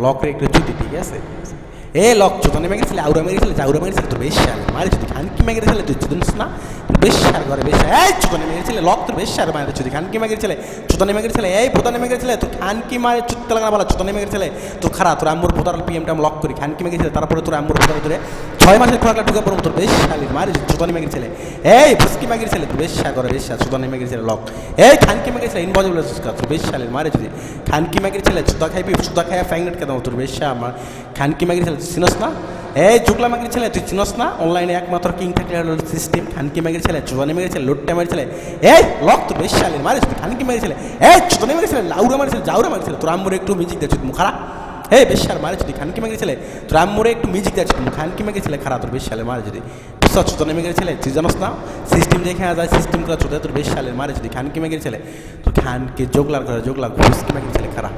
লকের একটু জুতি, ঠিক আছে? এ লক চোদনে মেগেছিলে, আউরা মেগেছিলে, জাউরা মেগেছিলে, তোর বেশ শাল মারে যদি খানকি মেগেছিলে, তুই চুদনস না বেশ শাল ঘরে বেশ এই চোদনে মেগেছিলে, লক তোর বেশ শাল মারে যদি খানকি মেগেছিলে, চোদনে মেগেছিলে, এই পোতানে মেগেছিলে, তোর খানকি মারে চুত্তে লাগা বলা চোদনে মেগেছিলে, তোর খারাপ তোর আম্মুর পোতার পিএমটা লক করি খানকি মেগেছিলে, তারপরে তোর আম্মুর পোতার ধরে 6 মাসের খোরাকটা ঢুকে পড়ব তোর বেশ শালির মারে চোদনে মেগেছিলে, এই ফুসকি মেগেছিলে, তুই বেশ শাল ঘরে বেশ শাল চোদনে মেগেছিলে লক, এই খানকি মেগেছিলে ইনভজিবল তোর বেশ শালের মারে যদি খানকি মেগেছিলে, চুদা খাইবি চুদা খাইয়া ফ্যাংনেট কেন তোর বেশ শাল আমার খানকি মেগেছিলে চিনস না, এই জুগলা মাগির ছেলে তুই চিনস না, অনলাইনে একমাত্র কিং থাকলে হলো সিস্টেম, খানকি মাগির ছেলে চুদানি মাগির ছেলে লোটটা মাগির ছেলে, এই লক তোর বেশ শালের মারিস তুই খানকি মাগির ছেলে, এই চুদানি মাগির ছেলে লাউরা মারির ছেলে জাউরা মারির ছেলে, তোর আম্মুরে একটু মিউজিক দিয়েছিস মুখ খারাপ, এই বেশ শাল মারিস তুই খানকি মাগির ছেলে, তোর আম্মুরে একটু মিউজিক দিয়েছিস মুখ খানকি মাগির ছেলে খারাপ তোর বেশ শালের মারে যদি চুদানি মাগির ছেলে তুই জানস না, সিস্টেম দেখে যায় সিস্টেম করে চোদা তোর বেশ শালের মারে যদি খানকি মাগির ছেলে, তোর খানকে জোগলার ঘরে জোগলা ফুসকি মাগির ছেলে খারাপ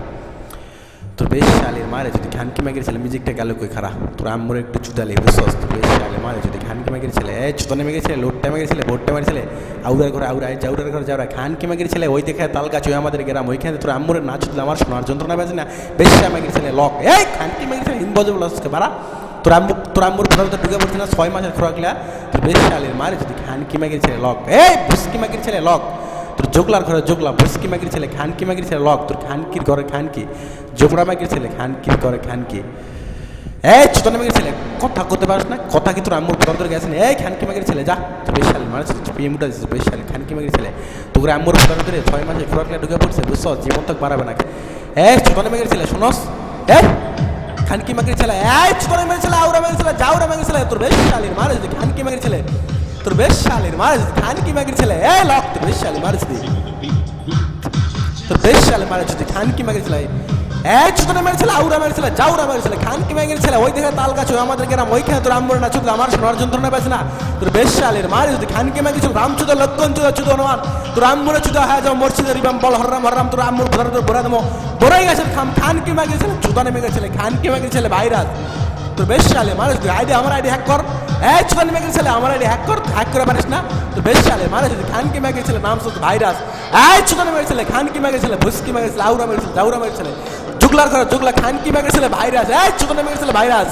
তোর বেশ শালের মারে যদি খানকি মাগির ছেলে মিউজিকটা গেল কই খারাপ, তোর আম্মুর একটু চুদালে বুঝছস, তোর বেশ শালের মারে যদি খানকি মাগির ছেলে, এই চুদানি মাগির ছেলে লোটটা মাগির ছেলে ভোটটা মাগির ছেলে, আউরার ঘরে আউরা জাউরার ঘরে জাউরা খানকি মাগির ছেলে, ওই দেখে তাল গাছ ওই আমাদের গ্রাম ওইখানে তোর আম্মুর নাচ দিলে আমার শোনার যন্ত্রণা বাজে না, বেশ মাগির ছেলে লক, এই খানকি মাগির ছেলে ইনভজিবল আজকে বাড়া, তোর আম্মুর ঘরে তো ঢুকে পড়ছে না 6 মাসের খোরাকলা, তোর বেশ শালের মারে যদি খানকি মাগির ছেলে লক, এই ভুসকি মাগির ছেলে লক, তোর জোগলার ঘরে জোগলা ভুসকি মাগির ছেলে খানকি মাগির ছেলে লক, তোর খানকির ঘরে খানকি জোগড়া মাগির ছেলে খানকির ঘরে খানকি, এই চোদনা মাগির ছেলে কথা করতে পারিস না, কথা কি তোর আম্মুর ঘরে গেছেন, এই খানকি মাগির ছেলে যা তোর বেশ শালের মারে পিএমটা দিচ্ছে বেশ শালের খানকি মাগির ছেলে, তোর আম্মুর ঘরে 6 মাসের খোরাকলা ঢুকে পড়ছে বুঝছ, জীবন তক বাড়াবে না, এই চোদনা মাগির ছেলে শোনস, এই খানকি মাগির ছেলে, এই চোদনা মাগির ছেলে আউরা মাগির ছেলে জাউরা মাগির ছেলে, তোর বেশ শালের মারে যদি খানকি মাগির ছেলে, তোর বেশ শালের মারে খানকি মাগির ছেলে, এই লক তোর বেশ শালের মারে তোর বেশ শালের মারে যদি খানকি মাগির ছেলে, এই চোদনা মাগির ছেলে আউরা মাগির ছেলে জাউরা মাগির ছেলে খানকি মাগির ছেলে, ওই দেখে তাল গাছ ওই আমাদের গ্রাম ওইখানে তোর আম্মুর না চুদলে আমার শোনার যন্ত্রণা পাচ্ছে না, তোর বেশ শালের মারে যদি খানকি মাগির ছেলে রামচুদা লক্ষণ চুদা চুদা অনুমান, তোর আম্মুরে চুদা হ্যাঁ যাও মসজিদের ইমাম বল হররাম হররাম, তোর আম্মুর ভরা তোর ভরা দেবো বড়াই গাছের খাম খানকি মাগির ছেলে চুদানি মাগির ছেলে খানকি মাগির ছেলে ভাইরাস, তোর বেশ শালে মানুষ তুই আইডি আমার আইডি হ্যাক কর, এই চুদানি মাগির ছেলে আমার আইডি হ্যাক কর, হ্যাক করে পারিস না, তোর বেশ শালে মানুষ যদি খানকি মাগির ছেলে নাম শুধু ভাইরাস, এই চুদানি মাগির ছেলে খানকি মাগির ছেলে ভুসকি মাগির ছেলে আউরা মাগির ছেলে জাউরা মাগির ছেলে জুগলার ঘরে জুগলা খানকি মাগির ছেলে ভাইরাস, এই চুদানি মাগির ছেলে ভাইরাস।